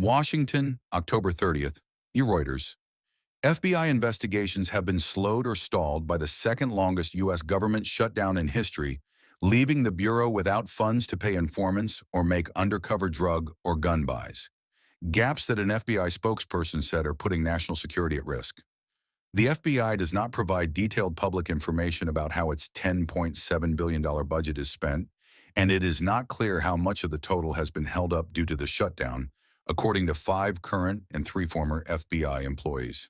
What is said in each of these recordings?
Washington, October 30th. Reuters. FBI investigations have been slowed or stalled by the second longest U.S. government shutdown in history, leaving the Bureau without funds to pay informants or make undercover drug or gun buys. Gaps that an FBI spokesperson said are putting national security at risk. The FBI does not provide detailed public information about how its $10.7 billion budget is spent, and it is not clear how much of the total has been held up due to the shutdown, according to 5 current and 3 former FBI employees.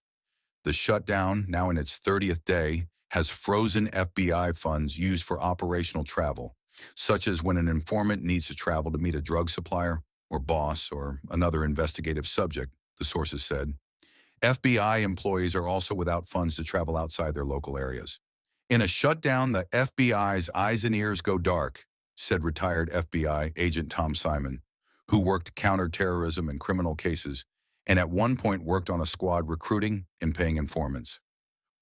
The shutdown, now in its 30th day, has frozen FBI funds used for operational travel, such as when an informant needs to travel to meet a drug supplier or boss or another investigative subject, the sources said. FBI employees are also without funds to travel outside their local areas. In a shutdown, the FBI's eyes and ears go dark, said retired FBI agent Tom Simon, who worked counterterrorism and criminal cases, and at one point worked on a squad recruiting and paying informants.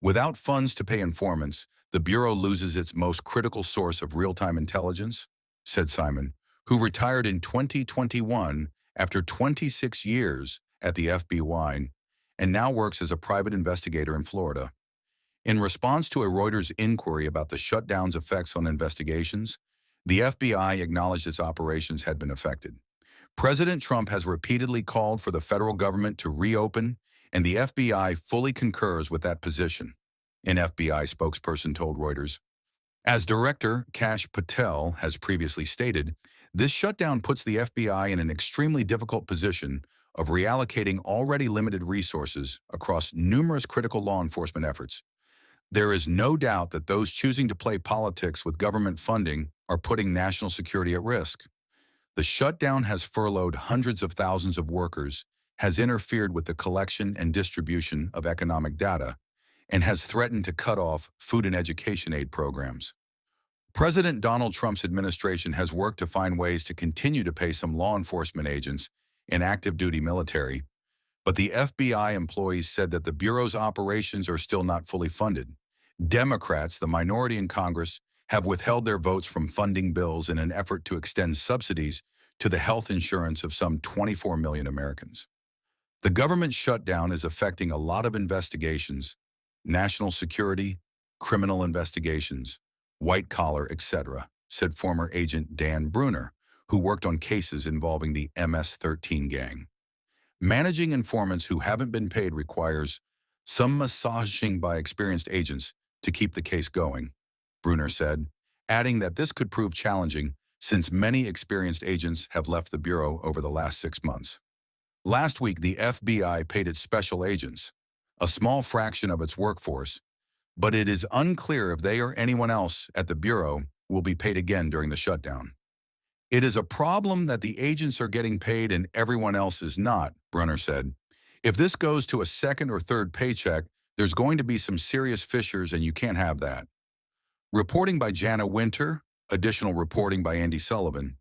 Without funds to pay informants, the Bureau loses its most critical source of real-time intelligence, said Simon, who retired in 2021 after 26 years at the FBI and now works as a private investigator in Florida. In response to a Reuters inquiry about the shutdown's effects on investigations, the FBI acknowledged its operations had been affected. President Trump has repeatedly called for the federal government to reopen, and the FBI fully concurs with that position, an FBI spokesperson told Reuters. As Director Kash Patel has previously stated, this shutdown puts the FBI in an extremely difficult position of reallocating already limited resources across numerous critical law enforcement efforts. There is no doubt that those choosing to play politics with government funding are putting national security at risk. The shutdown has furloughed hundreds of thousands of workers, has interfered with the collection and distribution of economic data, and has threatened to cut off food and education aid programs. President Donald Trump's administration has worked to find ways to continue to pay some law enforcement agents and active duty military, but the FBI employees said that the Bureau's operations are still not fully funded. Democrats, the minority in Congress, have withheld their votes from funding bills in an effort to extend subsidies to the health insurance of some 24 million Americans. The government shutdown is affecting a lot of investigations, national security, criminal investigations, white collar, etc., said former agent Dan Bruner, who worked on cases involving the MS-13 gang. Managing informants who haven't been paid requires some massaging by experienced agents to keep the case going, Bruner said, adding that this could prove challenging since many experienced agents have left the Bureau over the last 6 months. Last week, the FBI paid its special agents, a small fraction of its workforce, but it is unclear if they or anyone else at the Bureau will be paid again during the shutdown. It is a problem that the agents are getting paid and everyone else is not, Brunner said. If this goes to a second or third paycheck, there's going to be some serious fissures and you can't have that. Reporting by Jana Winter, additional reporting by Andy Sullivan.